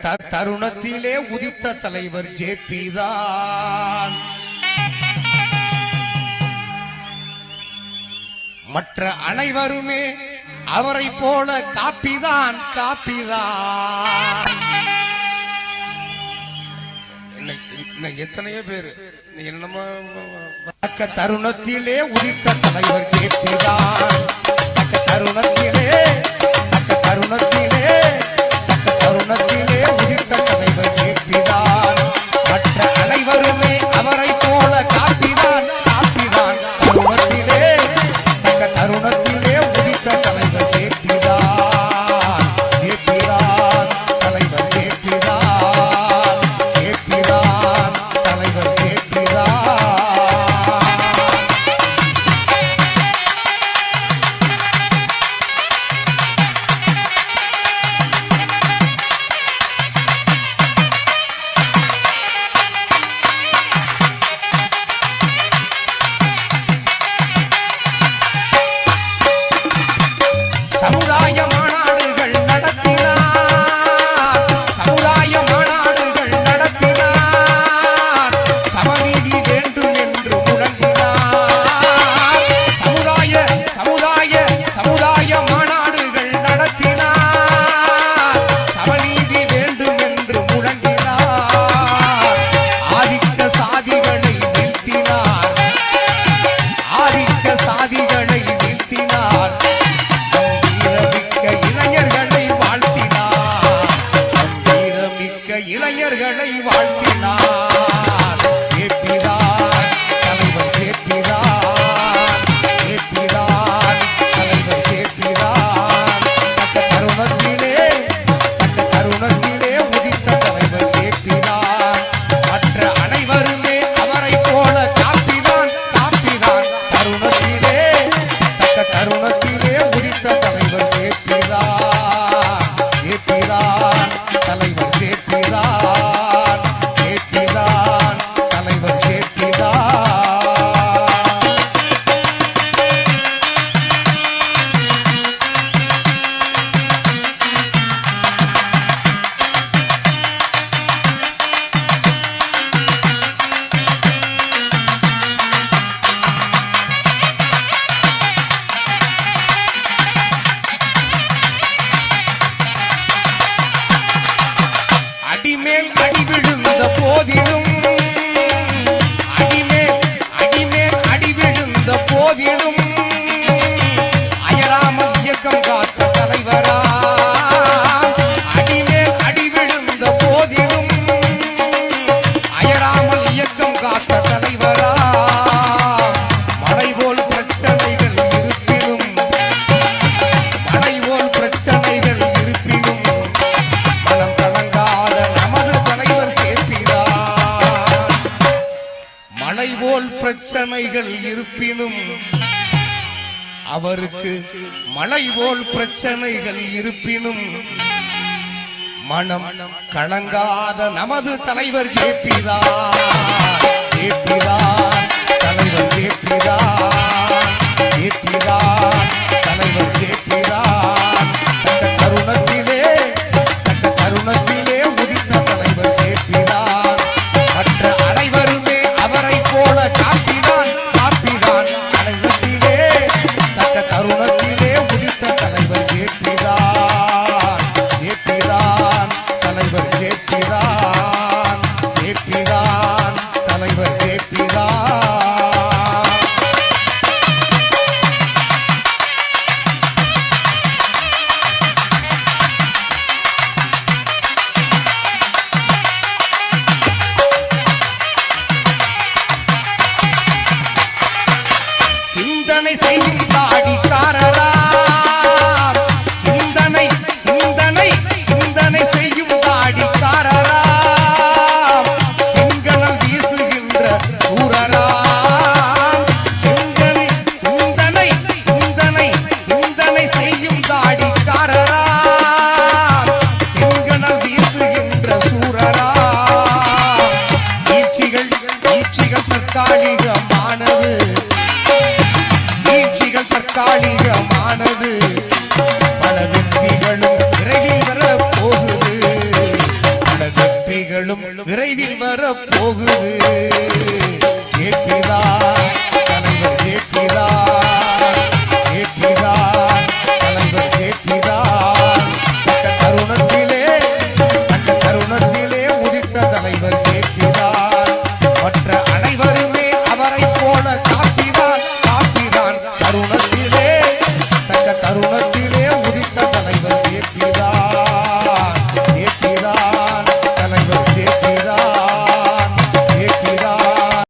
தருணத்திலே உதித்த தலைவர் ஜேபி தான். மற்ற அனைவருமே அவரை போல காப்பிதான். எத்தனையோ பேரு தருணத்திலே உதித்த தலைவர் ஜேபி தான். தருணத்திலே உதித்த தலைவர் ஜேபி தான். மற்ற அனைவருமே அவரை போல காப்பிதான். தருணத்திலே உதித்த தலைவர் ஜேபி தான். தலைவர் ஜேபி தான். தலைவர் ஜேபி தான். இளைஞர்களை வாழ்த்தினார். ஜேபிதான் தலைவர் ஜேபிதான். தலைவர் ஜேபிதான். தருணத்திலே உதித்த தலைவர் ஜேபிதான். மற்ற அனைவருமே அவரை போல காப்பிதான். தருணத்திலே உதித்த தலைவர் ஜேபிதான். தலைவர் ஜேபிதான். தலைவர் ஜேபிதான். அடிமேல் அடி விழுந்த போதிலும் அயராமல் இயக்கம் காத்த தலைவரா. அடிமேல் அடி விழுந்த போதிலும் அயராமல் இயக்கம் காத்த தலைவரா. மழை போல் பிரச்சனைகள் இருப்பினும் மனம் கலங்காத நமது தலைவர் ஜேபிதான். மழை போல் பிரச்சனைகள் இருப்பினும் அவருக்கு மழை போல் பிரச்சனைகள் இருப்பினும் மனம் கலங்காத நமது தலைவர் ஜேபிதான். தலைவர் ஜேபிதான். தலைவர் ஜேபிதான். தருணத்திலே உதித்த தலைவர் ஜேபிதான். மற்ற அனைவருமே அவரை போல காப்பிதான். தருணத்திலே உதித்த தலைவர் ஜேபிதான். தலைவர் ஜேபிதான். தலைவர் ஜேபிதான். விரைவில் வர போகுது. ஏபிதான் தலைவர் ஏபிதான், ஏபிதான் தலைவர் ஏபிதான். தக்க தருணத்திலே உதித்த தலைவர் ஏபிதான்.